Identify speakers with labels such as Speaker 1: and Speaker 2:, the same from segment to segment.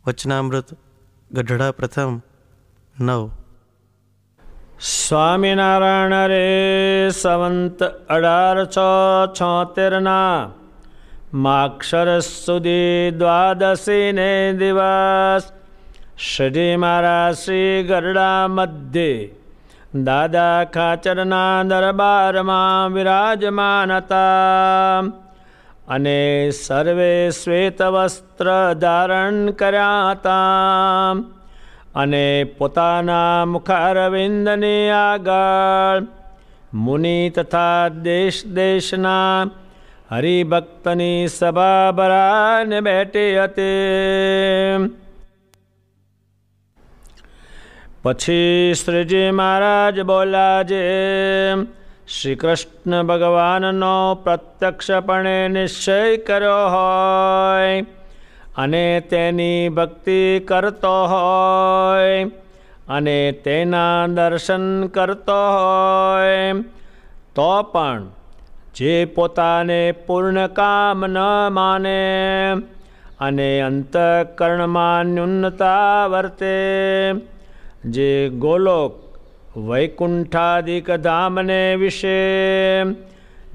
Speaker 1: વચનામૃત ગઢડા પ્રથમ 9.
Speaker 2: સ્વામિનારાયણ રે સંવંત 1876 માક્ષર સુધી દ્વાદશી ને દિવસ શ્રી મહારાજ શ્રી ગરડા મધ્યે દાદા ખાચરના દરબારમાં વિરાજમાન હતા અને સર્વે શ્વેત વસ્ત્ર ધારણ કર્યા હતા અને પોતાના મુખારવિંદની આગળ મુનિ તથા દેશ દેશના હરિભક્તની સભા ભરાને બેઠી હતી. પછી શ્રીજી મહારાજ બોલ્યા છે, શ્રી કૃષ્ણ ભગવાનનો પ્રત્યક્ષપણે નિશ્ચય કર્યો હોય અને તેની ભક્તિ કરતો હોય અને તેના દર્શન કરતો હોય તો પણ જે પોતાને પૂર્ણ કામ ન માને અને અંતઃકરણમાં ન્યૂનતા વર્તે, જે ગોલોક વૈકુંઠાદિક ધામને વિશે,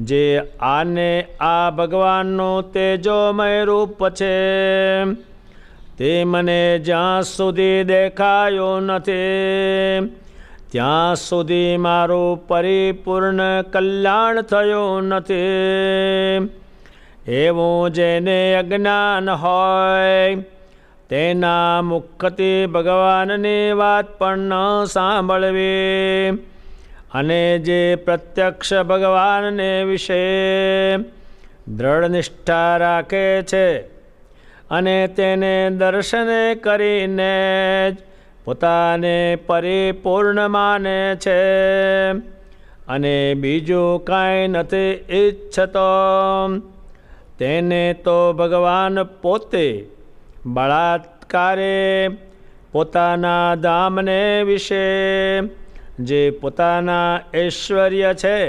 Speaker 2: જે આને આ ભગવાનનું તેજોમય રૂપ છે, તે મને જ્યાં સુધી દેખાયો નથી ત્યાં સુધી મારું પરિપૂર્ણ કલ્યાણ થયું નથી. એવું જેને અજ્ઞાન હોય તેના મુખથી ભગવાનની વાત પણ ન સાંભળવી અને જે પ્રત્યક્ષ ભગવાનને વિશે દ્રઢ નિષ્ઠા રાખે છે અને તેને દર્શને કરીને જ પોતાને પરિપૂર્ણ માને છે અને બીજું કાંઈ નથી ઈચ્છતો, તેને તો ભગવાન પોતે બળાત્કારે પોતાના ધામને વિશે, જે પોતાના ઐશ્વર્ય છે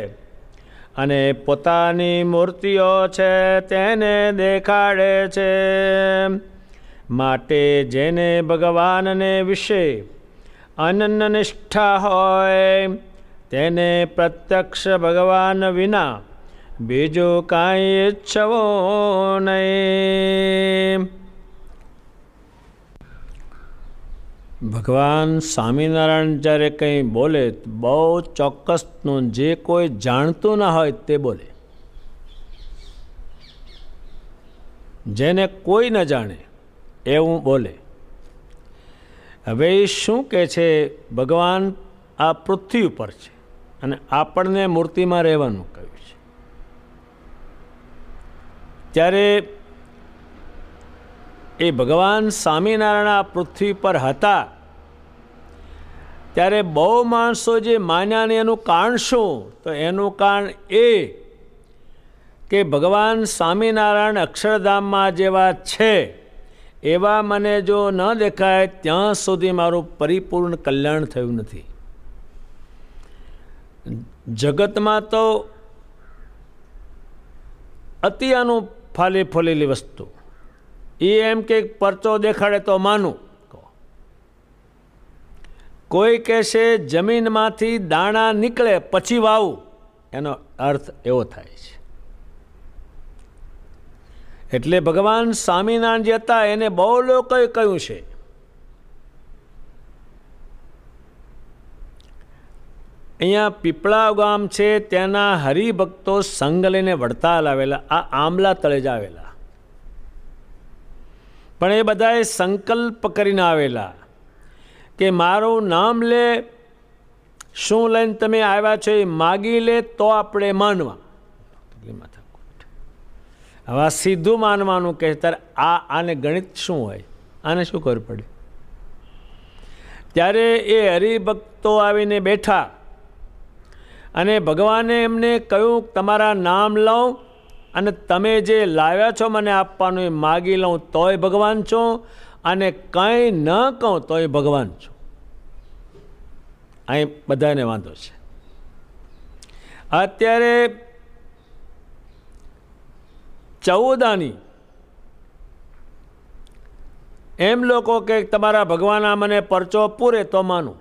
Speaker 2: અને પોતાની મૂર્તિઓ છે તેને દેખાડે છે. માટે જેને ભગવાનને વિશે અનન્ય નિષ્ઠા હોય તેને પ્રત્યક્ષ ભગવાન વિના બીજું કાંઈ ઈચ્છવું નહીં. ભગવાન સ્વામિનારાયણ જ્યારે કંઈ બોલે બહુ ચોક્કસનું, જે કોઈ જાણતું ના હોય તે બોલે, જેને કોઈ ન જાણે એવું બોલે. હવે એ શું કહે છે? ભગવાન આ પૃથ્વી ઉપર છે અને આપણને મૂર્તિમાં રહેવાનું કહ્યું છે. ત્યારે એ ભગવાન સ્વામિનારાયણ આ પૃથ્વી પર હતા ત્યારે બહુ માણસો જે માન્યા ને એનું કારણ શું? તો એનું કારણ એ કે ભગવાન સ્વામિનારાયણ અક્ષરધામમાં જેવા છે એવા મને જો ન દેખાય ત્યાં સુધી મારું પરિપૂર્ણ કલ્યાણ થયું નથી. જગતમાં તો અતિ આનું ફાલી ફોલેલી વસ્તુ, એ એમ કે પરચો દેખાડે તો માનું. કોઈ કહેશે જમીનમાંથી દાણા નીકળે પછી વાવું, એનો અર્થ એવો થાય છે. એટલે ભગવાન સ્વામિનારાયણ જે હતા એને બહુ લોકોએ કહ્યું છે. અહીંયા પીપળા ગામ છે, ત્યાંના હરિભક્તો સંઘ લઈને વડતાલ આવેલા, આ આંબલા તળે જ આવેલા, પણ એ બધાએ સંકલ્પ કરીને આવેલા કે મારું નામ લે, શું લઈને તમે આવ્યા છો એ માગી લે તો આપણે માનવા. હવે સીધું માનવાનું કે ત્યારે આને ગણિત શું હોય, આને શું ખબર પડે? ત્યારે એ હરિભક્તો આવીને બેઠા અને ભગવાને એમને કહ્યું તમારા નામ લઉં અને તમે જે લાવ્યા છો મને આપવાનું એ માગી લઉં તોય ભગવાન છો, અને કંઈ ન કહું તોય ભગવાન છો. અહીં બધાને વાંધો છે. અત્યારે 14 આની એમ લોકો કે તમારા ભગવાન આ મને પરચો પૂરે તો માનું.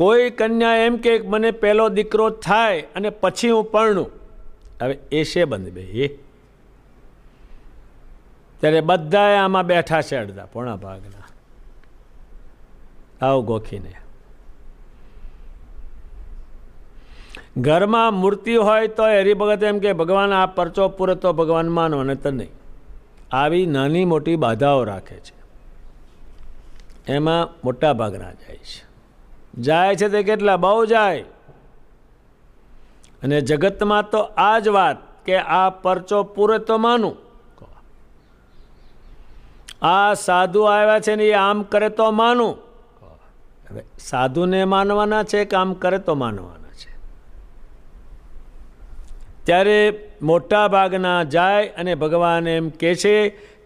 Speaker 2: કોઈ કન્યા એમ કે મને પહેલો દીકરો થાય અને પછી હું પરણું. હવે એ છે બંધ બે એ ત્યારે બધા આમાં બેઠા છે અડધા પોણા ભાગના આવ ગોખીને. ઘરમાં મૂર્તિ હોય તો હરિભગત એમ કે ભગવાન આ પરચો પૂરે તો ભગવાન માનો અને તો નહીં. આવી નાની મોટી બાધાઓ રાખે છે, એમાં મોટા ભાગના જાય છે. જાય છે તે કેટલા બહુ જાય. અને જગતમાં તો આ જ વાત કે આ પરચો પૂરે તો માનું. આ સાધુ આવ્યા છે ને એ આમ કરે તો માનું. હવે સાધુને માનવાના છે કે આમ કરે તો માનવાના છે? ત્યારે મોટા ભાગના જાય અને ભગવાન એમ કહે છે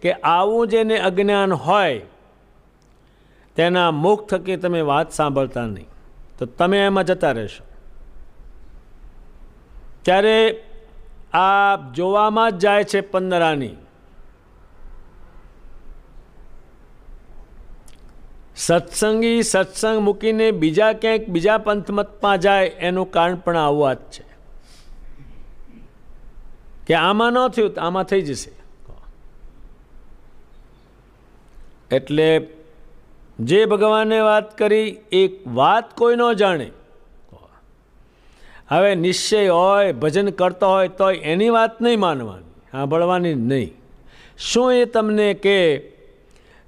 Speaker 2: કે આવું જેને અજ્ઞાન હોય તેના મુખ થકી તમે વાત સાંભળતા નહીં તો તમે એમાં જતા રહેશો. ત્યારે આ જોવામાં જ જાય છે પંદરાની. સત્સંગી સત્સંગ મૂકીને બીજા ક્યાંક બીજા પંથમતમાં જાય એનું કારણ પણ આવું જ છે કે આમાં ન થયું તો આમાં થઈ જશે. એટલે જે ભગવાને વાત કરી એક વાત કોઈ ન જાણે. હવે નિશ્ચય હોય ભજન કરતો હોય તો એની વાત નહીં માનવાની, સાંભળવાની નહીં. શું એ તમને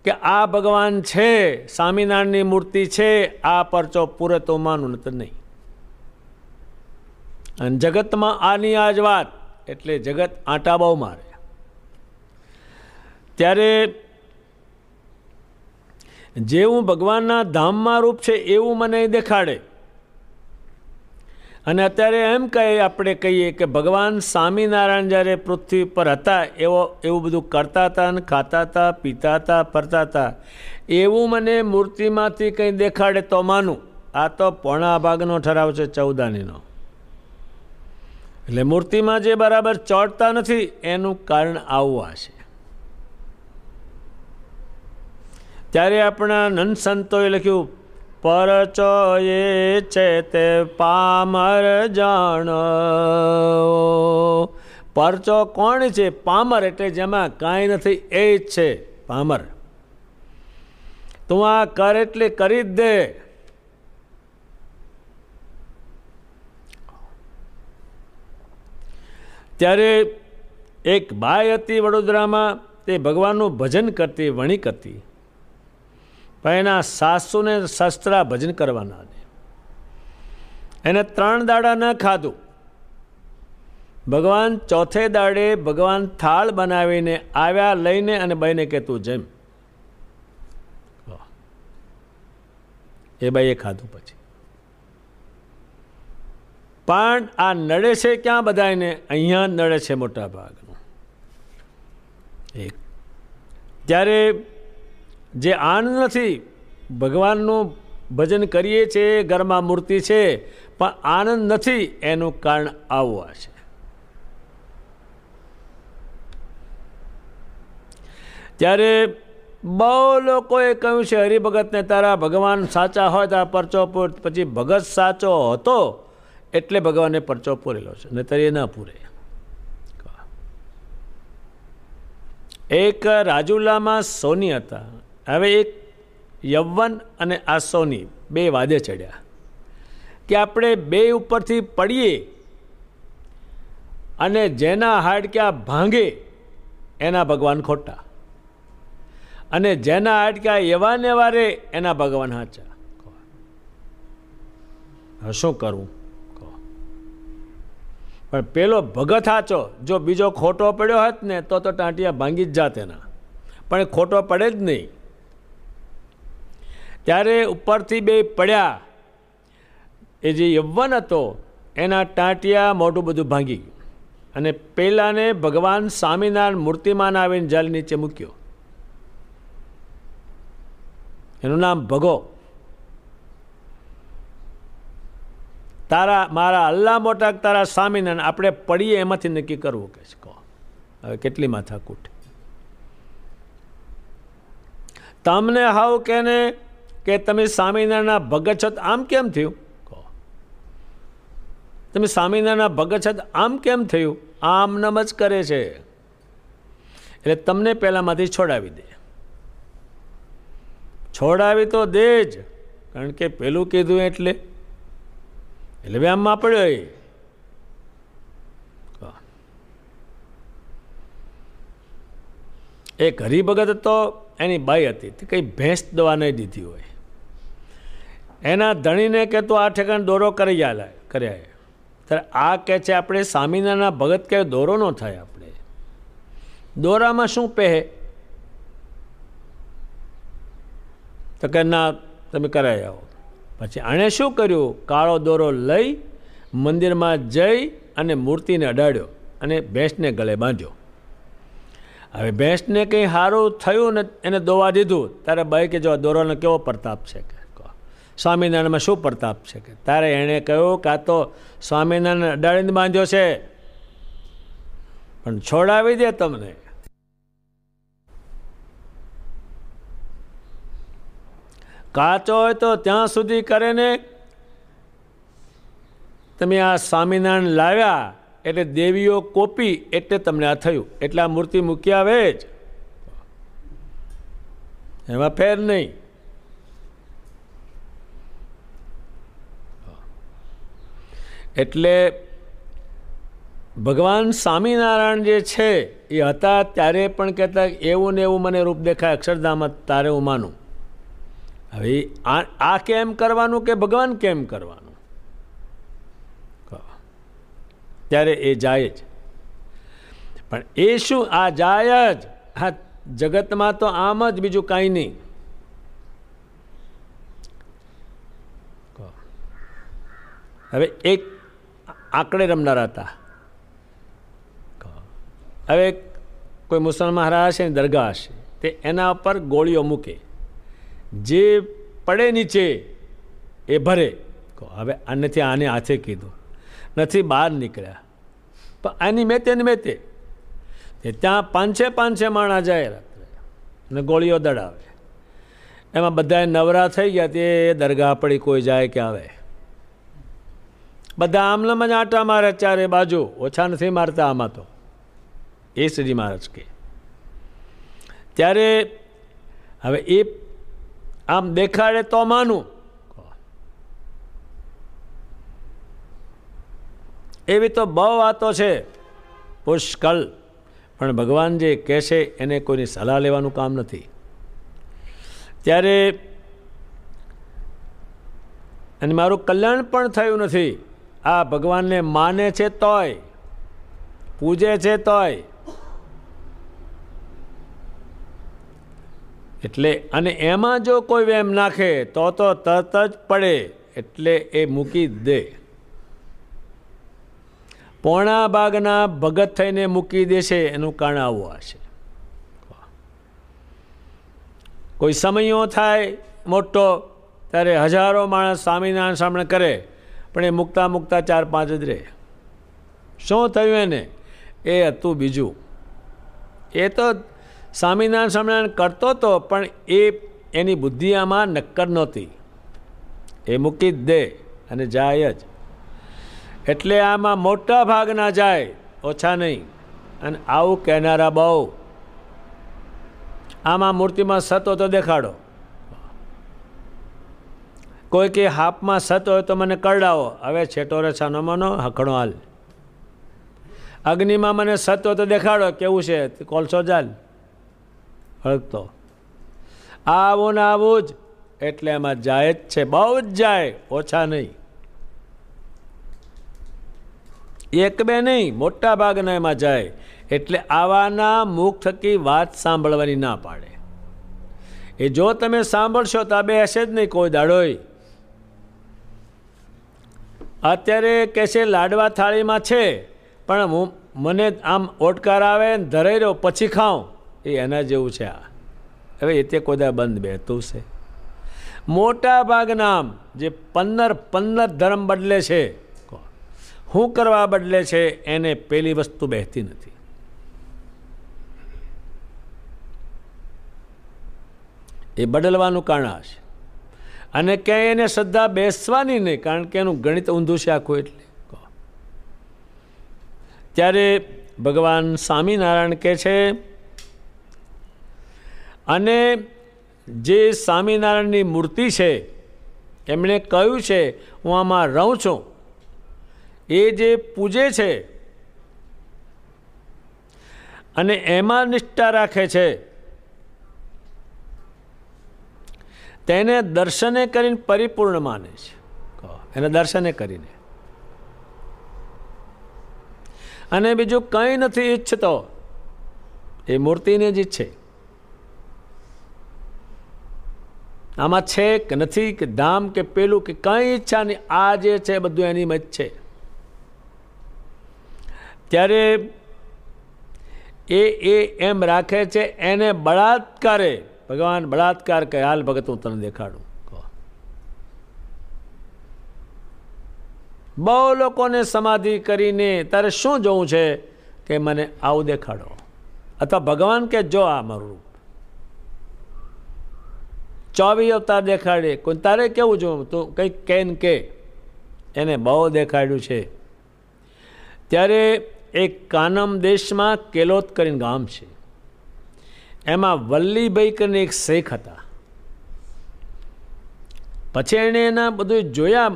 Speaker 2: કે આ ભગવાન છે, સ્વામિનારાયણની મૂર્તિ છે, આ પરચો પૂરે તો માનું તો નહીં. અને જગતમાં આની આ જ વાત એટલે જગત આંટા બહુ મારે. ત્યારે જેવું ભગવાનના ધામમાં રૂપ છે એવું મને દેખાડે. અને અત્યારે એમ કહે આપણે કહીએ કે ભગવાન સ્વામિનારાયણ જ્યારે પૃથ્વી પર હતા એવું બધું કરતા હતા અને ખાતા હતા, પીતા હતા, ફરતા હતા, એવું મને મૂર્તિમાંથી કંઈ દેખાડે તો માનું. આ તો પોણા ભાગનો ઠરાવ છે 14 એટલે મૂર્તિમાં જે બરાબર ચોટતા નથી એનું કારણ આવું હશે. ત્યારે આપણા નંદ સંતોએ લખ્યું પરચો એ છે તે પામર જાણ. પરચો કોણ છે? પામર એટલે જેમાં કાંઈ નથી એ જ છે પામર. તું આ કર એટલે કરી જ દે. ત્યારે એક બાઈ હતી વડોદરામાં, તે ભગવાનનું ભજન કરતી, વણિક હતી, પણ એના સાસુને શસ્ત્રા ભજન કરવાના દે. એને 3 દાડા ન ખાધું. ભગવાન ચોથે દાડે ભગવાન થાળ બનાવીને આવ્યા લઈને અને બાઈને કે તું જેમ. એ બાઈએ ખાધું પછી. પણ આ નડે છે ક્યાં બધાને? અહીંયા જ નડે છે મોટા ભાગનું. એક ત્યારે જે આનંદ નથી, ભગવાનનું ભજન કરીએ છીએ, ઘરમાં મૂર્તિ છે પણ આનંદ નથી, એનું કારણ આવું છે. ત્યારે બહુ લોકોએ કહ્યું છે હરિભગતને તારા ભગવાન સાચા હોય તારા પરચો પૂર. પછી ભગત સાચો હતો એટલે ભગવાને પરચો પૂરેલો છે, નહીતર એ ના પૂરે. એક રાજુલામાં સોની હતા. હવે એક યૌવન અને આ સોની બે વાદે ચડ્યા કે આપણે બે ઉપરથી પડીએ અને જેના હાડક્યા ભાંગે એના ભગવાન ખોટા, અને જેના હાડક્યા એવા ને વારે એના ભગવાન સાચા. શું કરવું? પણ પેલો ભગત સાચો જો બીજો ખોટો પડ્યો હોત ને તો ટાંટિયા ભાંગી જ જાત એના, પણ ખોટો પડે જ નહીં. ત્યારે ઉપરથી બે પડ્યા. એ જે યૌવન હતો એના ટાંટિયા મોઢું બધું ભાંગી ગયું, અને પેલાને ભગવાન સ્વામિનારાયણ મૂર્તિમાન આવીને જલ નીચે મૂક્યો. એનું નામ ભગો. તારા મારા અલ્લાહ મોટા તારા સ્વામિનારાયણ આપણે પડીએ એમાંથી નક્કી કરવું કે છે. કહો હવે કેટલી માથાકૂટ. તમને હાવ કેને કે તમે સ્વામિનારાયણના ભગત છો આમ કેમ થયું? કહો તમે સ્વામિનારાયણના ભગત છો આમ કેમ થયું? આમ નમ જ કરે છે. એટલે તમને પહેલાંમાંથી છોડાવી દે. છોડાવી તો દે જ, કારણ કે પેલું કીધું એટલે વ્યામમાં પડ્યો. એક હરિભગત તો એની બાઈ હતી, તે કંઈ ભેંસ દવા નહીં દીધી હોય, એના ધણીને કે તું આ ઠેકાણ દોરો કર્યા ત્યારે આ કહે છે આપણે સ્વામિનારાયણના ભગત કે દોરો ન થાય, આપણે દોરામાં શું પહે? તો કે ના તમે કરાવી આવો. પછી આણે શું કર્યું? કાળો દોરો લઈ મંદિરમાં જઈ અને મૂર્તિને અડાડ્યો અને ભેંસને ગળે બાંધ્યો. હવે ભેંસને કંઈ સારું થયું ને એને દોવા દીધું, તારે બાઈ કે જો દોરાનો કેવો પ્રતાપ છે કે સ્વામિનારાયણમાં શું પ્રતાપ છે કે તારે એણે કહ્યું કે આ તો સ્વામિનારાયણ અડાડીને બાંધ્યો છે, પણ છોડાવી દે તમને. કાચો હોય તો ત્યાં સુધી કરે ને તમે આ સ્વામિનારાયણ લાવ્યા એટલે દેવીઓ કોપી એટલે તમને આ થયું, એટલે આ મૂર્તિ મૂકી આવે જ, એમાં ફેર નહીં. એટલે ભગવાન સ્વામિનારાયણ જે છે એ હતા ત્યારે પણ કહેતા એવું ને એવું મને રૂપ દેખાય અક્ષરધામમાં તારે હું માનું. હવે આ કેમ કરવાનું કે ભગવાન કેમ કરવાનું? ત્યારે એ જાય જ. પણ એ શું આ જાય જ? હા, જગતમાં તો આમ જ, બીજું કાંઈ નહીં. હવે એક આંકડે રમનારા હતા. હવે કોઈ મુસલમાન હશે ને દરગાહ હશે, તે એના ઉપર ગોળીઓ મૂકે, જે પડે નીચે એ ભરે. હવે નથી આને હાથે કીધું, નથી બહાર નીકળ્યા, પણ આની મેતે ને મેતે ત્યાં પાંચે માણા જાય રાત્રે અને ગોળીઓ દડાવે. એમાં બધા નવરા થઈ ગયા, તે દરગાહ પડી કોઈ જાય કે આવે, બધા આમલામાં જ આંટા મારે ચારે બાજુ, ઓછા નથી મારતા આમાં તો. એ શ્રીજી મહારાજ કે ત્યારે હવે એ આમ દેખાડે તો માનું, એવી તો બહુ વાતો છે પુષ્કળ, પણ ભગવાન જે કહેશે એને કોઈની સલાહ લેવાનું કામ નથી. ત્યારે અને મારું કલ્યાણ પણ થયું નથી. આ ભગવાનને માને છે તોય, પૂજે છે તોય, એટલે અને એમાં જો કોઈ વેમ નાખે તો તરત જ પડે, એટલે એ મૂકી દે. પોણા ભાગના ભગત થઈને મૂકી દેશે, એનું કારણ આવું હશે. કોઈ સમયો થાય મોટો ત્યારે હજારો માણસ સ્વામિનારાયણ સામણે કરે, પણ એ મૂકતા 4-5 જ રહે. શું થયું એને? એ હતું બીજું. એ તો સ્વામિનારાયણ સ્વામિનારાયણ કરતો હતો, પણ એની બુદ્ધિ આમાં નક્કર નહોતી. એ મૂકી જ દે અને જાય જ. એટલે આમાં મોટા ભાગના જાય, ઓછા નહીં. અને આવું કહેનારા બહુ. આમાં મૂર્તિમાં સત હોય તો દેખાડો. કોઈ કે હાફમાં સત હોય તો મને કરડાવો. હવે છેટો રે છાનો મનો હખણો હાલ. અગ્નિમાં મને સત હોય તો દેખાડો કેવું છે, કોલસો જાલ હળગતો. આવું ને આવું જ, એટલે એમાં જાય જ છે, બહુ જ જાય, ઓછા નહીં. એક બે નહીં, મોટા ભાગના એમાં જાય. એટલે આવાના મુખ થકી વાત સાંભળવાની ના પાડે. એ જો તમે સાંભળશો તો આ બે હશે જ નહીં કોઈ દાડોય. અત્યારે કહે છે લાડવા થાળીમાં છે, પણ મને આમ ઓટકાર આવે ને ધરાઈ રહ્યો પછી ખાઉં, એ એના જેવું છે આ. હવે એ તે કોઈ બંધ બેઠું છે. મોટા ભાગના જે 15 ધર્મ બદલે છે, શું કરવા બદલે છે, એને પેલી વસ્તુ બેસતી નથી. એ બદલવાનું કારણ આ છે. અને ક્યાંય એને શ્રદ્ધા બેસવાની નહીં, કારણ કે એનું ગણિત ઊંધું છે આખું. એટલે ત્યારે ભગવાન સ્વામિનારાયણ કહે છે, અને જે સ્વામિનારાયણની મૂર્તિ છે એમણે કહ્યું છે હું આમાં રહું છું, એ જે પૂજે છે અને એમાં નિષ્ઠા રાખે છે તેને દર્શને કરીને પરિપૂર્ણ માને છે. એને દર્શને કરીને, અને બીજું કંઈ નથી ઈચ્છતો, એ મૂર્તિને જ ઈચ્છે. આમાં છે કે નથી, કે ધામ કે પેલું, કે કંઈ ઈચ્છા નહીં, આ જે છે બધું એની જ છે. ત્યારે એ એમ રાખે છે, એને બળાત્કારે ભગવાન બળાત્કાર કહે, હાલ ભગત હું તને દેખાડું. બહુ લોકોને સમાધિ કરીને તારે શું જોવું છે કે મને આવું દેખાડો, અથવા ભગવાન કે જો આ મારું રૂપ 24 અવતાર દેખાડે, કોઈ તારે કેવું જોવું, તું કંઈક કે એને બહુ દેખાડ્યું છે. ત્યારે એક કાનમ દેશમાં કેલોત કરીને ગામ છે, એમાં વલ્લીભાઈ કરીને એક શેખ હતા. પછી એણે એના બધું જોયા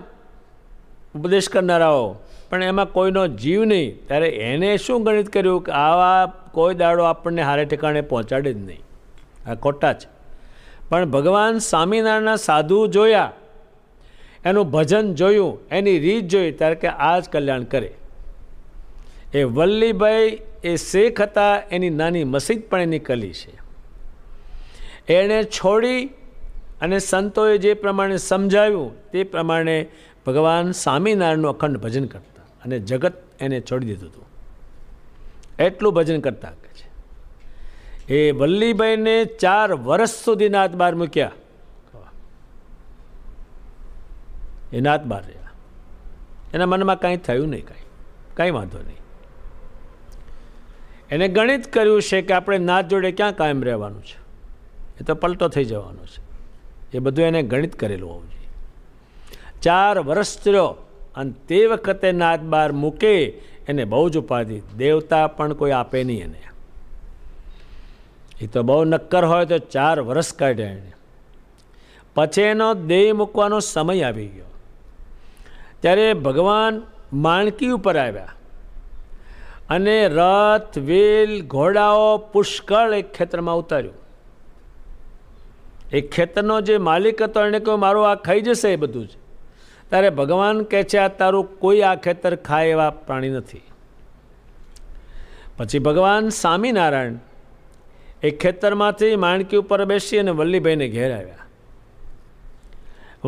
Speaker 2: ઉપદેશ કરનારાઓ, પણ એમાં કોઈનો જીવ નહીં. ત્યારે એને શું ગણિત કર્યું કે આવા કોઈ દાડો આપણને હારે ઠેકાણે પહોંચાડે જ નહીં, આ ખોટા છે. પણ ભગવાન સ્વામિનારાયણના સાધુ જોયા, એનું ભજન જોયું, એની રીત જોઈ, ત્યારે કે આ જ કલ્યાણ કરે. એ વલ્લીભાઈ એ શેખ હતા, એની નાની મસ્જિદ પણ એની કલી છે. એણે છોડી અને સંતોએ જે પ્રમાણે સમજાવ્યું તે પ્રમાણે ભગવાન સ્વામિનારાયણનું અખંડ ભજન કરતા, અને જગત એને છોડી દીધું હતું. એટલું ભજન કરતા છે. એ વલ્લીભાઈને 4 વર્ષ સુધી નાત બહાર મૂક્યા. એ નાત બહાર રહ્યા. એના મનમાં કાંઈ થયું નહીં, કાંઈ વાંધો નહીં. એને ગણિત કર્યું છે કે આપણે નાત જોડે ક્યાં કાયમ રહેવાનું છે, એ તો પલટો થઈ જવાનો છે. એ બધું એને ગણિત કરેલું હોવું જોઈએ. 4 વર્ષ રહ્યો, અને તે વખતે નાત બહાર મૂકે એને બહુ જ ઉપાધિ, દેવતા પણ કોઈ આપે નહીં એને. એ તો બહુ નક્કર હોય તો 4 વર્ષ કાઢ્યા એને. પછી એનો દેહ મૂકવાનો સમય આવી ગયો. ત્યારે ભગવાન માણકી ઉપર આવ્યા, અને રથ, વેલ, ઘોડાઓ પુષ્કળ એક ખેતરમાં ઉતાર્યું. એ ખેતરનો જે માલિક હતો એને કહ્યું મારું આ ખાઈ જશે એ બધું જ. ત્યારે ભગવાન કહે છે આ તારું કોઈ આ ખેતર ખાય એવા પ્રાણી નથી. પછી ભગવાન સ્વામિનારાયણ એ ખેતરમાંથી માણકી ઉપર બેસી અને વલ્લીભાઈને ઘેર આવ્યા.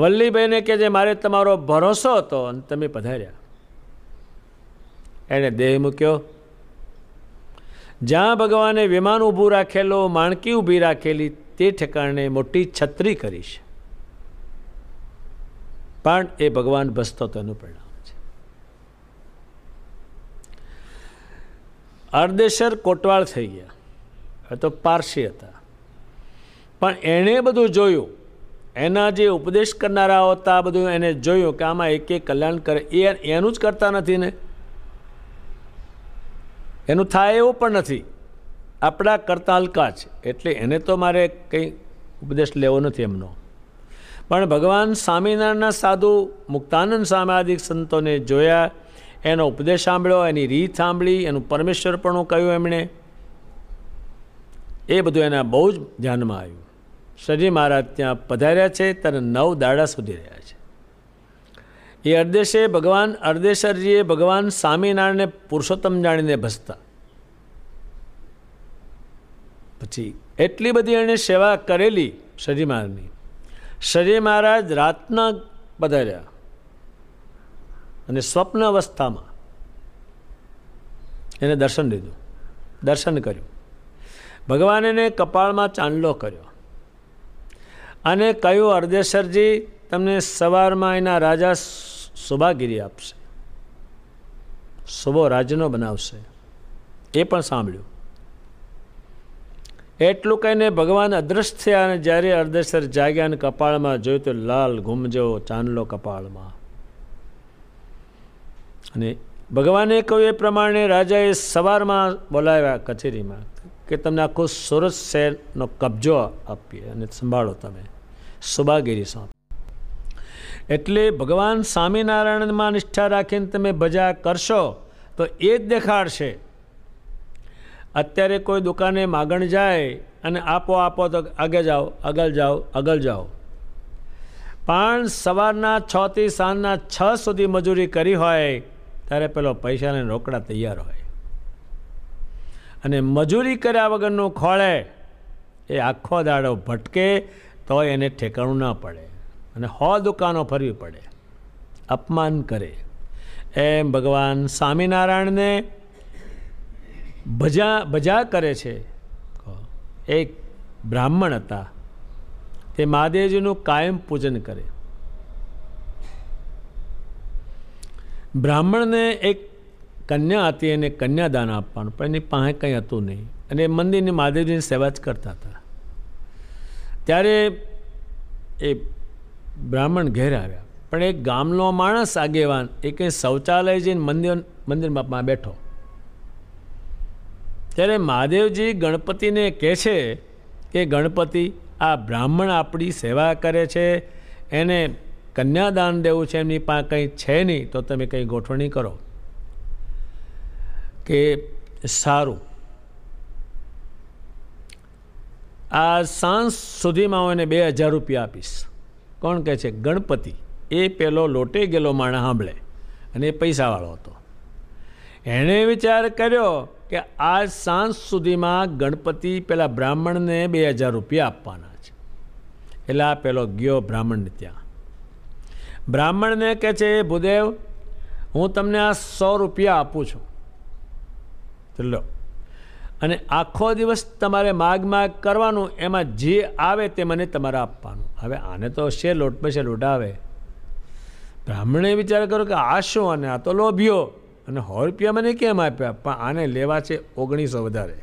Speaker 2: વલ્લીભાઈને કે જે મારે તમારો ભરોસો હતો અને તમે પધાર્યા. એણે દેહ મૂક્યો. જ્યાં ભગવાને વિમાન ઊભું રાખેલો, માણકી ઊભી રાખેલી, તે ઠેકાણે મોટી છત્રી કરી છે, પણ એ ભગવાન ભસતો તેનું પરિણામ છે. અર્દેશર કોટવાળ થઈ ગયા, એ તો પારસી હતા, પણ એણે બધું જોયું. એના જે ઉપદેશ કરનારાઓ હતા બધું એને જોયું કે આમાં એક કલ્યાણ કરે. એનું જ કરતા નથી ને, એનું થાય એવું પણ નથી. આપણા કરતા હલકા છે, એટલે એને તો મારે કંઈ ઉપદેશ લેવો નથી એમનો. પણ ભગવાન સ્વામિનારાયણના સાધુ મુક્તાનંદ સ્વામી સંતોને જોયા, એનો ઉપદેશ સાંભળ્યો, એની રીત સાંભળી, એનું પરમેશ્વરપણું કહ્યું એમણે. એ બધું એના બહુ જ ધ્યાનમાં આવ્યું. શ્રીજી મહારાજ ત્યાં પધાર્યા છે, ત્યારે 9 દાડા સુધી રહ્યા છે. એ અર્દેશરજીએ ભગવાન સ્વામિનારાયણને પુરુષોત્તમ જાણીને ભસતા. પછી એટલી બધી એણે સેવા કરેલી શ્રીજી મહારાજની. શ્રીજી મહારાજ રાતના પધાર્યા, અને સ્વપ્ન અવસ્થામાં એને દર્શન દીધું, દર્શન કર્યું. ભગવાન એને કપાળમાં ચાંદલો કર્યો, અને કહ્યું, અર્ધેશ્વરજી તમને સવારમાં એના રાજા શુભાગીરી આપશે, શુભો રાજનો બનાવશે. એ પણ સાંભળ્યું. એટલું કહીને ભગવાન અદૃશ્ય થયા અને જ્યારે અર્ધેશ્વર જાગ્યા અને કપાળમાં જોયું તો લાલ ઘૂમ જેવો ચાંદલો કપાળમાં. અને ભગવાને કહ્યું એ પ્રમાણે રાજાએ સવારમાં બોલાવ્યા કચેરીમાં કે તમને આખું સુરત શહેરનો કબજો આપીએ અને સંભાળો, તમે શુભાગીરી સોંપ. એટલે ભગવાન સ્વામિનારાયણમાં નિષ્ઠા રાખીને તમે ભજા કરશો તો એ જ દેખાડશે. અત્યારે કોઈ દુકાને માગણ જાય અને આપો આપો તો આગળ જાઓ, આગળ જાઓ, આગળ જાઓ. પણ સવારના 6 થી સાંજના 6 સુધી મજૂરી કરી હોય ત્યારે પેલો પૈસાને રોકડા તૈયાર હોય. અને મજૂરી કર્યા વગરનું ખોળે એ આખો દાડો ભટકે તો એને ઠેકાણું ના પડે અને 100 દુકાનો ફરવી પડે, અપમાન કરે. એમ ભગવાન સ્વામિનારાયણને ભજા કરે છે. એક બ્રાહ્મણ હતા, તે મહાદેવજીનું કાયમ પૂજન કરે. બ્રાહ્મણને એક કન્યા હતી, એને કન્યાદાન આપવાનું, પણ એની પાસે કંઈ હતું નહીં અને મંદિરની મહાદેવજીની સેવા જ કરતા હતા. ત્યારે એ બ્રાહ્મણ ઘેર આવ્યા, પણ એક ગામનો માણસ આગેવાન એ કંઈ શૌચાલય જઈને મંદિરમાં બેઠો. ત્યારે મહાદેવજી ગણપતિને કહે છે કે ગણપતિ, આ બ્રાહ્મણ આપણી સેવા કરે છે, એને કન્યાદાન દેવું છે, એમની પાસે કંઈ છે નહીં, તો તમે કંઈ ગોઠવણી કરો. કે સારું, આ સાંજ સુધીમાં હું એને 2000 રૂપિયા આપીશ. કોણ કહે છે? ગણપતિ. એ પેલો લોટે ગયેલો માણસ સાંભળે અને એ પૈસાવાળો હતો. એણે વિચાર કર્યો કે આજ સાંજ સુધીમાં ગણપતિ પેલા બ્રાહ્મણને 2000 રૂપિયા આપવાના છે. એટલે આ પેલો ગયો બ્રાહ્મણને ત્યાં. બ્રાહ્મણને કહે છે, ભૂદેવ, હું તમને આ 100 રૂપિયા આપું છું, લો, અને આખો દિવસ તમારે માગ કરવાનું, એમાં જે આવે તે મને તમારે આપવાનું. હવે આને તો છે લોટ પછી લૂંટાવે. બ્રાહ્મણે વિચાર કર્યો કે આ શું, અને આ તો લોભ્યો, અને 100 રૂપિયા મને કેમ આપ્યા, પણ આને લેવા છે 1900 વધારે.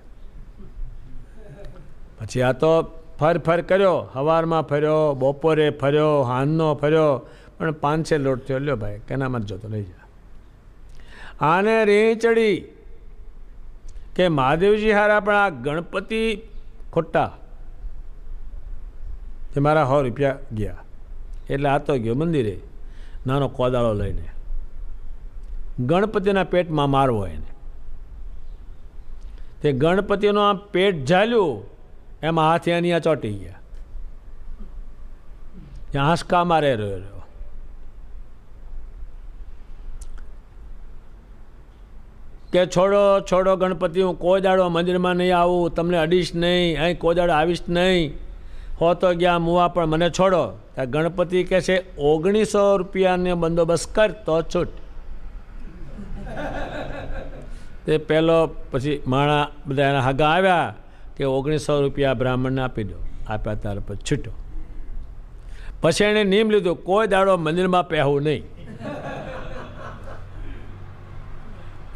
Speaker 2: પછી આ તો ફર કર્યો, સવારમાં ફર્યો, બપોરે ફર્યો, હાંજનો ફર્યો, પણ 500 લોટ થયો. લ્યો ભાઈ, કેનામાં જોતો લઈ જા. આને રી ચડી કે મહાદેવજી હારા પણ આ ગણપતિ ખોટા, તે મારા 100 રૂપિયા ગયા. એટલે આ તો ગયો મંદિરે નાનો કોદાળો લઈને ગણપતિના પેટમાં મારવો એને. તે ગણપતિનું આમ પેટ ઝાલ્યું, એમાં હાથે અહીંયા ચોંટી ગયા, ત્યાં હાંસકા મારે રહ્યો. કે છોડો છોડો ગણપતિ, હું કોઈ દાડો મંદિરમાં નહીં આવું, તમને અડીશ નહીં, અહીં કોઈ દાડો આવીશ નહીં, હો તો ગયા મુવા, પણ મને છોડો. ત્યાં ગણપતિ કહે છે 1900 રૂપિયાને બંદોબસ્ત કર તો છૂટ. તે પહેલો પછી માણા બધા એના હગા આવ્યા કે 1900 રૂપિયા બ્રાહ્મણને આપી દો. આપ્યા ત્યાર પછી છૂટો. પછી એણે નિયમ લીધું, કોઈ દાડો મંદિરમાં પહેવું નહીં.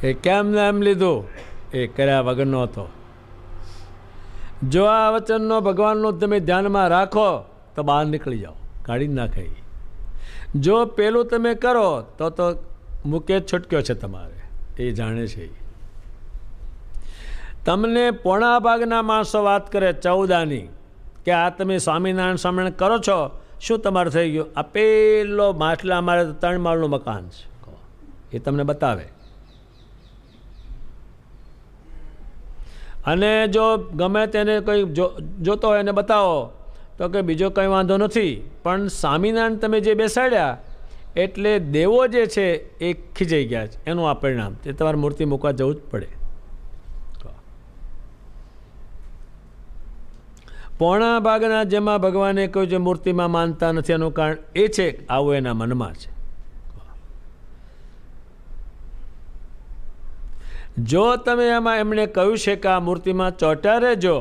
Speaker 2: એ કેમ ને એમ લીધું, એ કર્યા વગરનો હતો. જો આ વચનનો ભગવાનનો તમે ધ્યાનમાં રાખો તો બહાર નીકળી જાઓ, કાઢી નાખે. જો પેલું તમે કરો તો મૂકે છૂટક્યો છે તમારે, એ જાણે છે. તમને પોણા ભાગના માણસો વાત કરે 14 કે આ તમે સ્વામિનારાયણ કરો છો, શું તમારે થઈ ગયું? આ પેલો માછલા અમારે 3 માળનું મકાન છે, એ તમને બતાવે. અને જો ગમે તેને કંઈ જોતો હોય એને બતાવો તો કે બીજો કંઈ વાંધો નથી, પણ સ્વામિનારાયણ તમે જે બેસાડ્યા એટલે દેવો જે છે એ ખીજાઈ ગયા છે, એનું આ પરિણામ. તે તમારે મૂર્તિ મૂકવા જવું જ પડે. પોણા ભાગના જેમાં ભગવાને કહ્યું જે મૂર્તિમાં માનતા નથી, એનું કારણ એ છે આવું એના મનમાં છે. જો તમે એમાં એમણે કહ્યું છે કે આ મૂર્તિમાં ચોંટ્યા રહેજો,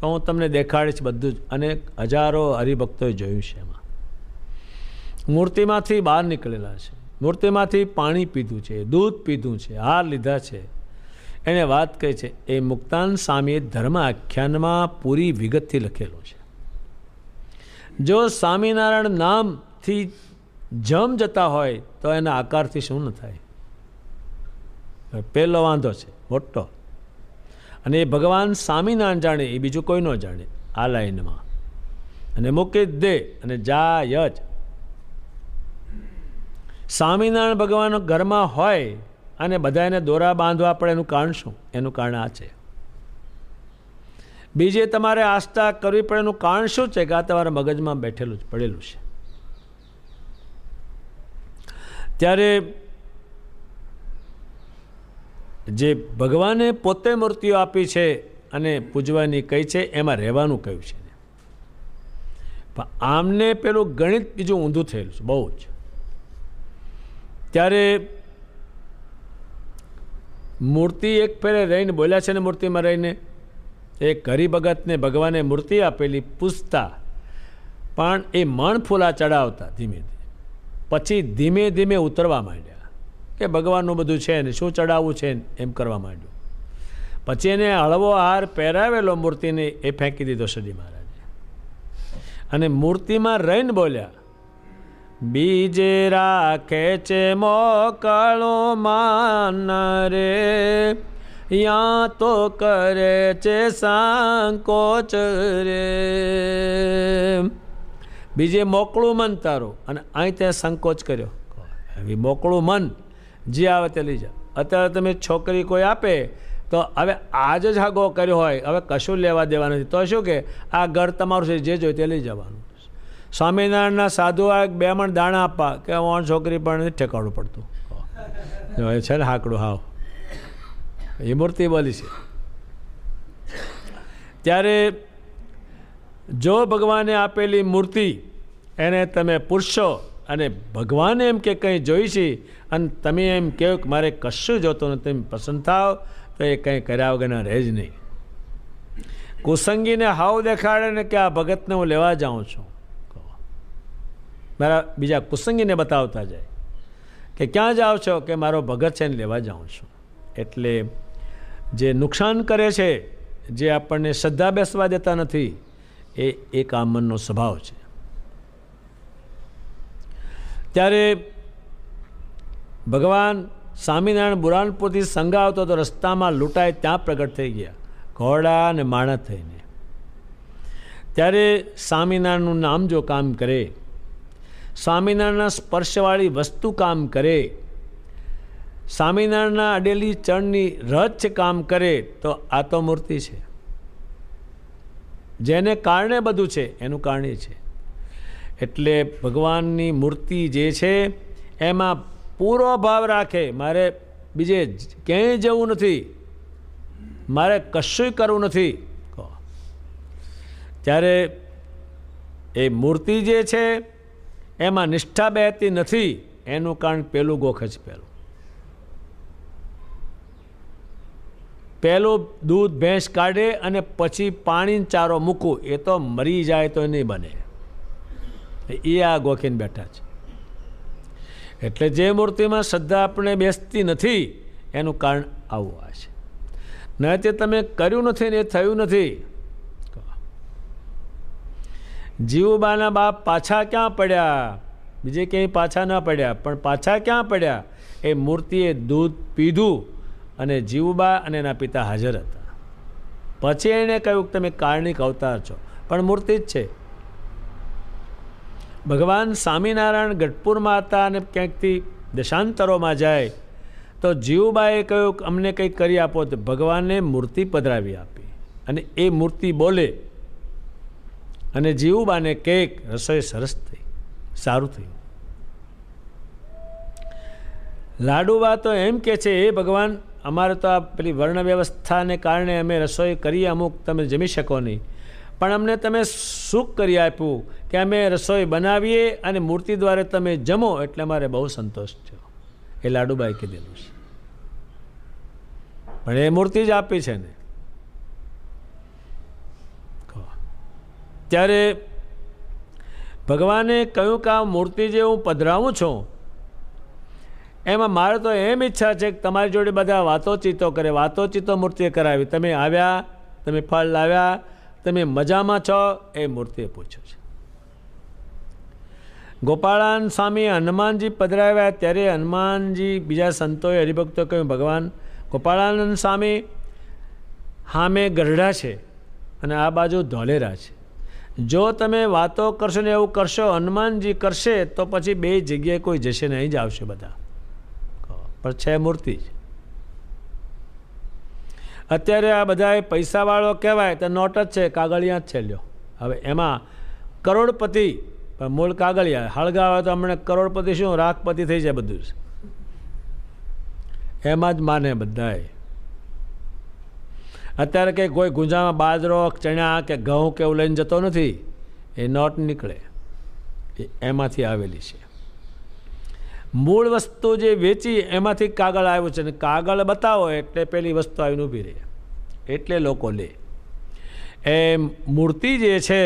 Speaker 2: તો હું તમને દેખાડીશ બધું જ. અને હજારો હરિભક્તોએ જોયું છે. એમાં મૂર્તિમાંથી બહાર નીકળેલા છે, મૂર્તિમાંથી પાણી પીધું છે, દૂધ પીધું છે, હાર લીધા છે. એને વાત કહી છે એ મુક્તાન સ્વામીએ ધર્મ આખ્યાનમાં પૂરી વિગતથી લખેલું છે. જો સ્વામિનારાયણ નામથી જમ જતા હોય તો એના આકારથી શું ન થાય? પહેલો વાંધો છે મોટો. અને એ ભગવાન સ્વામિનારાયણ જાણે, એ બીજું કોઈ ન જાણે આ લાઈનમાં. અને મૂકી જ દે અને જાય જ. સ્વામિનારાયણ ભગવાન ઘરમાં હોય અને બધા એને દોરા બાંધવા પડે, એનું કારણ શું? એનું કારણ આ છે. બીજે તમારે આસ્થા કરવી પડે, એનું કારણ શું છે? કે આ તમારા મગજમાં બેઠેલું જ પડેલું છે. ત્યારે જે ભગવાને પોતે મૂર્તિઓ આપી છે અને પૂજવાની કહી છે, એમાં રહેવાનું કહ્યું છે. પણ આમને પેલું ગણિત બીજું ઊંધું થયેલું છે બહુ જ. ત્યારે મૂર્તિ એક ફેરે રહીને બોલ્યા છે ને, મૂર્તિમાં રહીને એક હરિભગતને ભગવાને મૂર્તિ આપેલી પૂછતા, પણ એ મણફૂલા ચડાવતા ધીમે ધીમે. પછી ધીમે ધીમે ઉતરવા માંડ્યા કે ભગવાનનું બધું છે ને શું ચડાવવું છે એમ કરવા માંડ્યું. પછી એને હળવો હાર પહેરાવેલો મૂર્તિને એ ફેંકી દીધો સદી મહારાજે. અને મૂર્તિમાં રહીને બોલ્યા, બીજે રાખે છે મોકળો માન રે, યા તો કરે છે સંકોચ રે. બીજે મોકળું મન તારું અને અહીં ત્યાં સંકોચ કર્યો. હવે મોકળું મન જે આવે તે લઈ જાઓ. અત્યારે તમે છોકરી કોઈ આપે તો હવે આજ જ હાગો કર્યો હોય, હવે કશું લેવા દેવા નથી, તો શું કે આ ઘર તમારું છે, જે જોઈએ તે લઈ જવાનું. સ્વામિનારાયણના સાધુ આ 2 મણ દાણા આપવા કે હું છોકરી પણ નથી ઠેકાડવું પડતું છે ને હાકડું. હાવ એ મૂર્તિ બોલી છે. ત્યારે જો ભગવાને આપેલી મૂર્તિ એને તમે પૂછશો અને ભગવાન એમ કે કંઈ જોઈ છે અને તમે એમ કહો કે મારે કશું જોતું નથી, તમે પસંદ થાવ તો એ કંઈ કર્યા વગરના રહે જ નહીં. કુસંગીને હાવ દેખાડે ને કે આ ભગતને હું લેવા જાઉં છું, મારા બીજા કુસંગીને બતાવતા જાય કે ક્યાં જાઓ છો? કે મારો ભગત છે ને લેવા જાઉં છું. એટલે જે નુકસાન કરે છે, જે આપણને શ્રદ્ધા બેસવા દેતા નથી, એ એક આ મનનો સ્વભાવ છે. ત્યારે ભગવાન સ્વામિનારાયણ બુરાનપુરથી સંઘા આવતો તો રસ્તામાં લૂંટાય ત્યાં પ્રગટ થઈ ગયા, ઘોડા અને માણસ થઈને. ત્યારે સ્વામિનારાયણનું નામ જો કામ કરે, સ્વામિનારાયણના સ્પર્શવાળી વસ્તુ કામ કરે, સ્વામિનારાયણના અડેલી ચરણની રજ કામ કરે, તો આ તો મૂર્તિ છે. જેને કારણે બધું છે એનું કારણ એ છે. એટલે ભગવાનની મૂર્તિ જે છે એમાં પૂરો ભાવ રાખે, મારે બીજે ક્યાંય જવું નથી, મારે કશું કરવું નથી. ત્યારે એ મૂર્તિ જે છે એમાં નિષ્ઠા બેહતી નથી, એનું કારણ પેલું ગોખ જ પહેલું દૂધ ભેંસ કાઢે અને પછી પાણી ચારો મૂકવું, એ તો મરી જાય તો નહીં બને. એ આ ગોખીને બેઠા છે. એટલે જે મૂર્તિમાં શ્રદ્ધા આપણે બેસતી નથી એનું કારણ આવું આ છે. નહીં તે તમે કર્યું નથી ને એ થયું નથી. જીવુબાના બાપ પાછા ક્યાં પડ્યા? બીજે ક્યાંય પાછા ના પડ્યા, પણ પાછા ક્યાં પડ્યા? એ મૂર્તિએ દૂધ પીધું અને જીવુબા અને એના પિતા હાજર હતા. પછી એણે કહ્યું કે તમે કારણિક અવતાર છો, પણ મૂર્તિ જ છે. ભગવાન સ્વામિનારાયણ ગઢપુરમાં હતા અને ક્યાંકથી દેશાંતરોમાં જાય તો જીવુબાએ કહ્યું કે અમને કંઈક કરી આપો, તો ભગવાને મૂર્તિ પધરાવી આપી અને એ મૂર્તિ બોલે અને જીવુબાને કેક રસોઈ સરસ થઈ, સારું થયું. લાડુબા તો એમ કે છે, એ ભગવાન અમારે તો આ પેલી વર્ણ વ્યવસ્થાને કારણે અમે રસોઈ કરીએ, અમુક તમે જમી શકો નહીં, પણ અમને તમે સુખ કરી આપ્યું કે અમે રસોઈ બનાવીએ અને મૂર્તિ દ્વારા તમે જમો, એટલે અમારે બહુ સંતોષ થયો. એ લાડુબાએ કીધેલું છે. પણ એ મૂર્તિ જ આપી છે ને. અત્યારે ભગવાને કહ્યું કે આ મૂર્તિ જે હું પધરાવું છું એમાં મારે તો એમ ઈચ્છા છે કે તમારી જોડે બધા વાતોચીતો કરે. વાતોચીતો મૂર્તિએ કરાવી. તમે આવ્યા, તમે ફળ લાવ્યા, તમે મજામાં છો, એ મૂર્તિએ પૂછ્યું છે. ગોપાળાન સ્વામી હનુમાનજી પધરાવ્યા ત્યારે હનુમાનજી બીજા સંતોએ હરિભક્તો કહ્યું ભગવાન ગોપાળાનંદ સ્વામી સામે ગરડા છે અને આ બાજુ ધોલેરા છે. જો તમે વાતો કરશો ને એવું કરશો, હનુમાનજી કરશે તો પછી બે જગ્યાએ કોઈ જશે નહીં, જ આવશે બધા. પણ છે મૂર્તિ જ. અત્યારે આ બધા પૈસાવાળો કહેવાય તો નોટ જ છે, કાગળિયા જ છે. લ્યો હવે એમાં કરોડપતિ પણ મૂળ કાગળિયા, હળગાવે તો હમણાં કરોડપતિ શું રાખપતિ થઈ જાય બધું જ. એમાં જ માને બધાએ. અત્યારે કંઈ કોઈ ગુંજામાં બાજરો ચણા કે ઘઉં કે એવું લઈને જતો નથી, એ નોટ નીકળે, એ એમાંથી આવેલી છે. મૂળ વસ્તુ જે વેચી એમાંથી કાગળ આવ્યું છે, ને કાગળ બતાવો એટલે પેલી વસ્તુ આવીને ઊભી રહે, એટલે લોકો લે. એ મૂર્તિ જે છે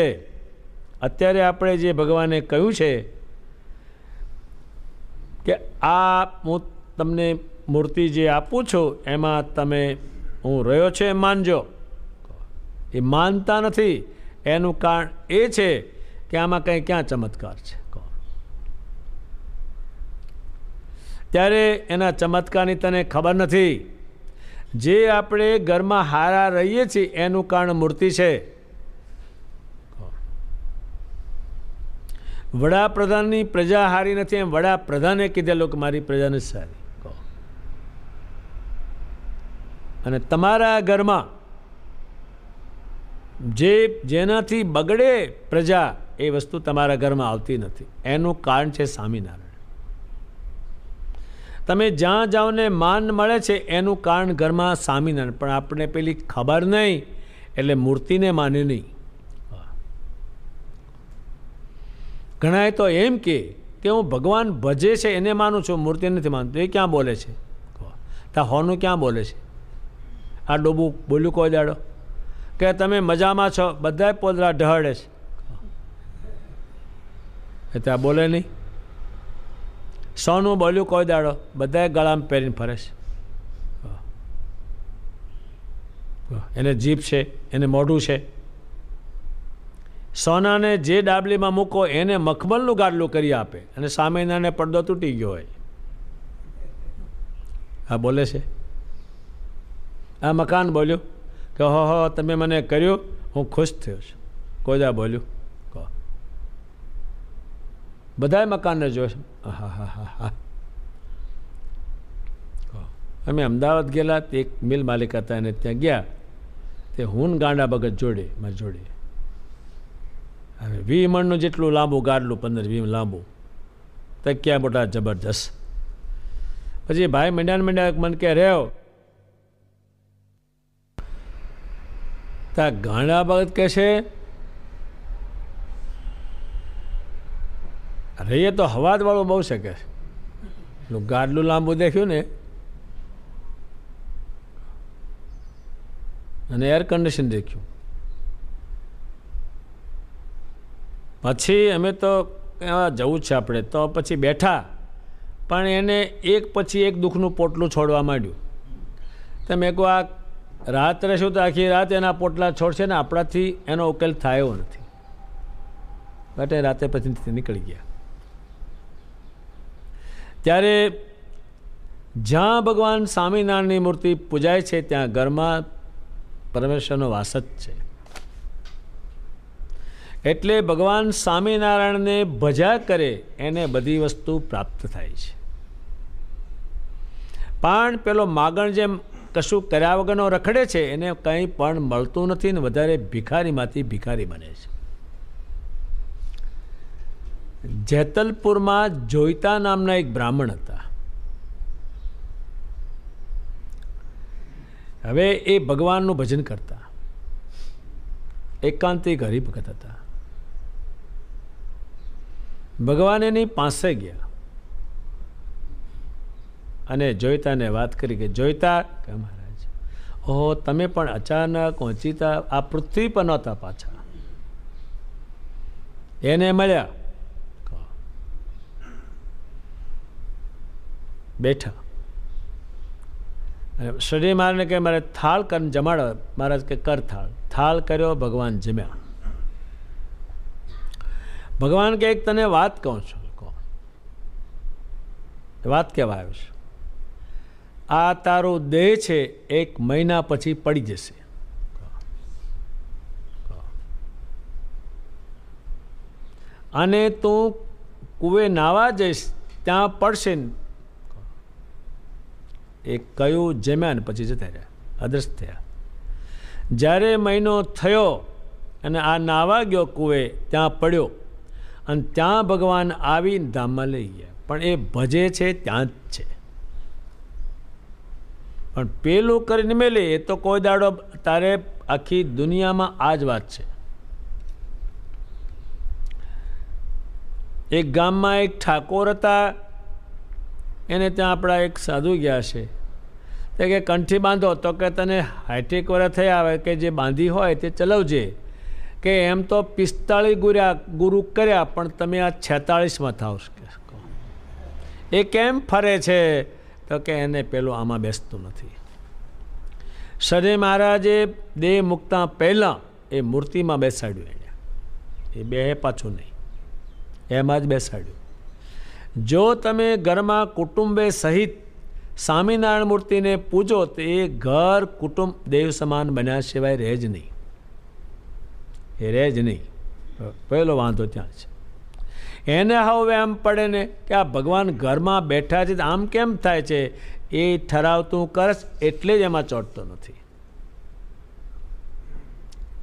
Speaker 2: અત્યારે આપણે જે ભગવાને કહ્યું છે કે આ હું તમને મૂર્તિ જે આપું છું એમાં તમે હું રહ્યો છે એમ માનજો. એ માનતા નથી. એનું કારણ એ છે કે આમાં કંઈ ક્યાં ચમત્કાર છે. ત્યારે એના ચમત્કારની તને ખબર નથી. જે આપણે ઘરમાં હારા રહીએ છીએ એનું કારણ મૂર્તિ છે. વડાપ્રધાનની પ્રજા હારી નથી એમ વડાપ્રધાને કીધેલું કે મારી પ્રજા નથી સારી. અને તમારા ઘરમાં જેનાથી બગડે પ્રજા એ વસ્તુ તમારા ઘરમાં આવતી નથી. એનું કારણ છે સ્વામિનારાયણ. તમે જ્યાં જાઓ ને માન મળે છે એનું કારણ ઘરમાં સ્વામિનારાયણ. પણ આપણે પેલી ખબર નહીં એટલે મૂર્તિને માને નહીં. ઘણાએ તો એમ કે હું ભગવાન ભજે છે એને માનું છું, મૂર્તિ નથી માનતો. એ ક્યાં બોલે છે? તા હોનું ક્યાં બોલે છે? આ ડોબું બોલ્યું કોઈ દાડો કે તમે મજામાં છો? બધા પોદરા ઢહળે છે, એ ત્યાં બોલે નહીં. સોનું બોલ્યું કોઈ દાડો? બધાએ ગળામાં પહેરીને ફરે છે. એને જીભ છે, એને મોઢું છે. સોનાને જે ડાબલીમાં મૂકો એને મખમલનું ગાડલું કરી આપે અને સામેનાને પડદો તૂટી ગયો હોય. આ બોલે છે. આ મકાન બોલ્યું કે હો તમે મને કર્યું, હું ખુશ થયો છું. કોઈ દા બોલ્યું? બધાએ મકાનને જોશે. હા. અમે અમદાવાદ ગયેલા, એક મિલ માલિક હતા અને ત્યાં ગયા. તે હું ગાંડા ભગત જોડે મારી જોડે હવે 20 મણનું જેટલું લાંબુ ગાડલું, 15-20 લાંબુ, તકિયા મોટા જબરજસ્ત. પછી ભાઈ મંડ્યા મને કે રહ્યો તા ગાંડા ભગત કહે છે રહીએ તો હવાદ વાળું બહુ શકે. ગાડલું લાંબુ દેખ્યું ને અને એર કન્ડિશન દેખ્યું. પછી અમે તો જવું છે આપણે તો પછી બેઠા, પણ એને એક પછી એક દુઃખનું પોટલું છોડવા માંડ્યું. તમે કહો આ રાત રહેશું તો આખી રાત એના પોટલા છોડશે ને આપણાથી એનો ઉકેલ થાય એવો નથી. માટે રાતે પછી નીકળી ગયા. ત્યારે જ્યાં ભગવાન સ્વામિનારાયણની મૂર્તિ પૂજાય છે ત્યાં ઘરમાં પરમેશ્વરનો વાસ જ છે. એટલે ભગવાન સ્વામિનારાયણને ભજ્યા કરે એને બધી વસ્તુ પ્રાપ્ત થાય છે. પણ પેલો માગણ જેમ કશું કર્યા વગરનો રખડે છે એને કંઈ પણ મળતું નથી ને વધારે ભિખારીમાંથી ભિખારી બને છે. જેતલપુરમાં જોઈતા નામના એક બ્રાહ્મણ હતા. હવે એ ભગવાનનું ભજન કરતા, એકાંતિક હરિભગત હતા. ભગવાન એની પાસે ગયા અને જોઈતાને વાત કરી કે જોઈતા કે મહારાજ ઓહો તમે પણ અચાનક ઓચિતા આ પૃથ્વી પર નહોતા પાછા, એને મળ્યા, બેઠા, અને શ્રીજી મહારાજને કે મારે થાળ કરીને જમાડો. મહારાજ કે કર થાળ. થાળ કર્યો, ભગવાન જમ્યા. ભગવાન કે એક તને વાત કહું છું. વાત કહેવા આવ્યો છે. આ તારો દેહ છે, 1 મહિના પછી પડી જશે. અને તું કુવે નાવા જઈશ, ત્યાં પડશે. એ કયું, જમ્યા ને પછી જતા રહ્યા, અદ્રશ્ય થયા. જ્યારે મહિનો થયો અને આ નાવા ગયો કુવે, ત્યાં પડ્યો, અને ત્યાં ભગવાન આવી ધામમાં લઈ ગયા. પણ એ ભજે છે ત્યાં જ છે. પણ પેલું કરીને મેલે એ તો કોઈ દાડો, તારે આખી દુનિયામાં આ જ વાત છે. એક ગામમાં એક ઠાકોર હતા, એને ત્યાં આપણા એક સાધુ ગયા છે. તે કે કંઠી બાંધો, તો કે તને 60 વર્ષ થયા આવે કે જે બાંધી હોય તે ચલાવજે. કે એમ તો 45 ગુરુ કર્યા, પણ તમે આ 46માં થાવ. એ કેમ ફરે છે? તો કે એને પેલું આમાં બેસતું નથી. શ્રીજી મહારાજે દેહ મૂકતા પહેલાં એ મૂર્તિમાં બેસાડ્યું. એને એ બે પાછું નહીં, એમાં જ બેસાડ્યું. જો તમે ઘરમાં કુટુંબે સહિત સ્વામિનારાયણ મૂર્તિને પૂજો તો એ ઘર કુટુંબ દેવ સમાન બન્યા સિવાય રહે જ નહીં. એ રહે જ નહીં. પહેલો વાંધો ત્યાં છે. એને હવે એમ પડે ને કે આ ભગવાન ઘરમાં બેઠા છે, આમ કેમ થાય છે? એ ઠરાવતું કરશ એટલે જ એમાં ચોંટતો નથી.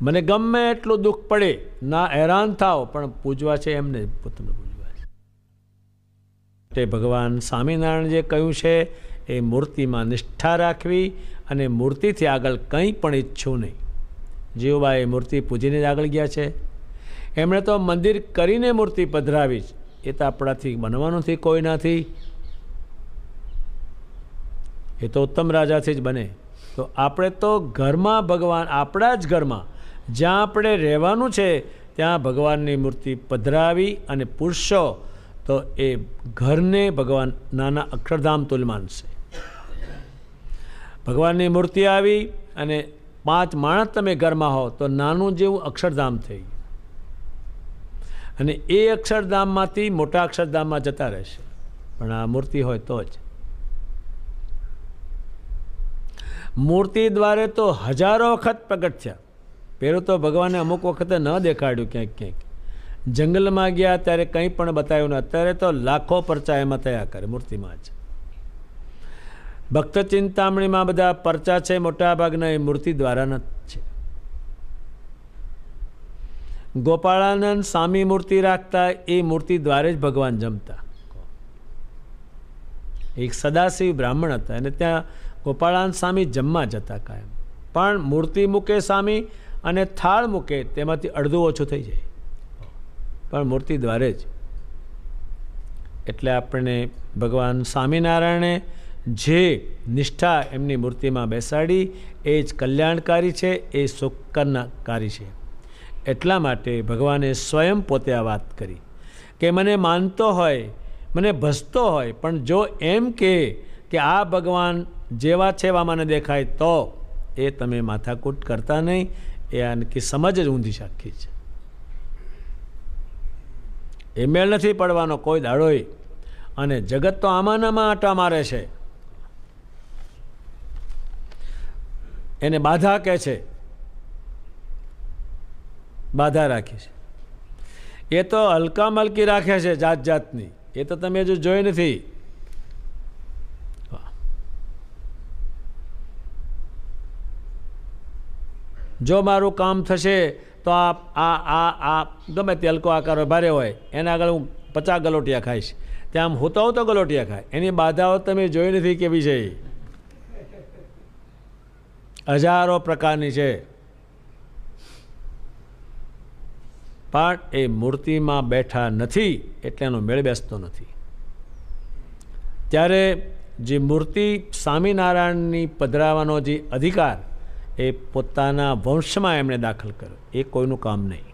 Speaker 2: મને ગમે એટલું દુઃખ પડે, ના હેરાન થાવ, પણ પૂજવા છે એમને પોતાને પૂજવા છે. તે ભગવાન સ્વામિનારાયણ જે કહ્યું છે એ મૂર્તિમાં નિષ્ઠા રાખવી, અને મૂર્તિથી આગળ કંઈ પણ ઈચ્છવું નહીં. જીવબા એ મૂર્તિ પૂજીને જ આગળ ગયા છે. એમણે તો મંદિર કરીને મૂર્તિ પધરાવી જ. એ તો આપણાથી બનવાનું નથી, કોઈનાથી. એ તો ઉત્તમ રાજાથી જ બને. તો આપણે તો ઘરમાં ભગવાન, આપણા જ ઘરમાં જ્યાં આપણે રહેવાનું છે ત્યાં ભગવાનની મૂર્તિ પધરાવી અને પૂછશો તો એ ઘરને ભગવાન નાના અક્ષરધામ તુલ્ય માનશે. ભગવાનની મૂર્તિ આવી અને 5 માણસ તમે ઘરમાં હો તો નાનું જેવું અક્ષરધામ થઈ ગયું. અને એ અક્ષરધામમાંથી મોટા અક્ષરધામમાં જતા રહેશે. પણ આ મૂર્તિ હોય તો જ. મૂર્તિ દ્વારે તો હજારો વખત પ્રગટ થયા. પહેલું તો ભગવાને અમુક વખતે ન દેખાડ્યું ક્યાંક ક્યાંક. જંગલમાં ગયા ત્યારે કંઈ પણ બતાવ્યું ન. અત્યારે તો લાખો પરચા એમાં થયા કરે મૂર્તિમાં જ. ભક્ત ચિંતામણીમાં બધા પરચા છે, મોટાભાગના એ મૂર્તિ દ્વારાના જ છે. ગોપાળાનંદ સ્વામી મૂર્તિ રાખતા, એ મૂર્તિ દ્વારે જ ભગવાન જમતા. એક સદાશિવ બ્રાહ્મણ હતા, અને ત્યાં ગોપાળાનંદ સ્વામી જમવા જતા કાયમ. પણ મૂર્તિ મૂકે સ્વામી અને થાળ મૂકે તેમાંથી અડધું ઓછું થઈ જાય, પણ મૂર્તિ દ્વારે જ. એટલે આપણને ભગવાન સ્વામિનારાયણે જે નિષ્ઠા એમની મૂર્તિમાં બેસાડી એ જ કલ્યાણકારી છે, એ સુખકારી છે. એટલા માટે ભગવાને સ્વયં પોતે આ વાત કરી કે મને માનતો હોય, મને ભજતો હોય, પણ જો એમ કે આ ભગવાન જેવા છે એવા મને દેખાય તો એ તમે માથાકૂટ કરતા નહીં. એ આનકી સમજ જ ઊંધી સાખી છે. એ મેળ નથી પડવાનો કોઈ દાડોય. અને જગત તો આમાંનામાં આટા મારે છે. એને બાધા કહે છે, બાધા રાખી છે. એ તો હલકા મલકી રાખે છે જાત જાતની. એ તો તમે હજુ જોઈ નથી. જો મારું કામ થશે તો આ ગમે તે હલકો આકાર ભારે હોય એના આગળ હું 50 ગલોટિયા ખાઈશ. ત્યાં આમ હોતો તો ગલોટિયા ખાય. એની બાધાઓ તમે જોઈ નથી કેવી છે. હજારો પ્રકારની છે. પણ એ મૂર્તિમાં બેઠા નથી એટલે એનો મેળ બેસતો નથી. ત્યારે જે મૂર્તિ સ્વામિનારાયણની પધરાવવાનો જે અધિકાર એ પોતાના વંશમાં એમણે દાખલ કર્યો. એ કોઈનું કામ નહીં.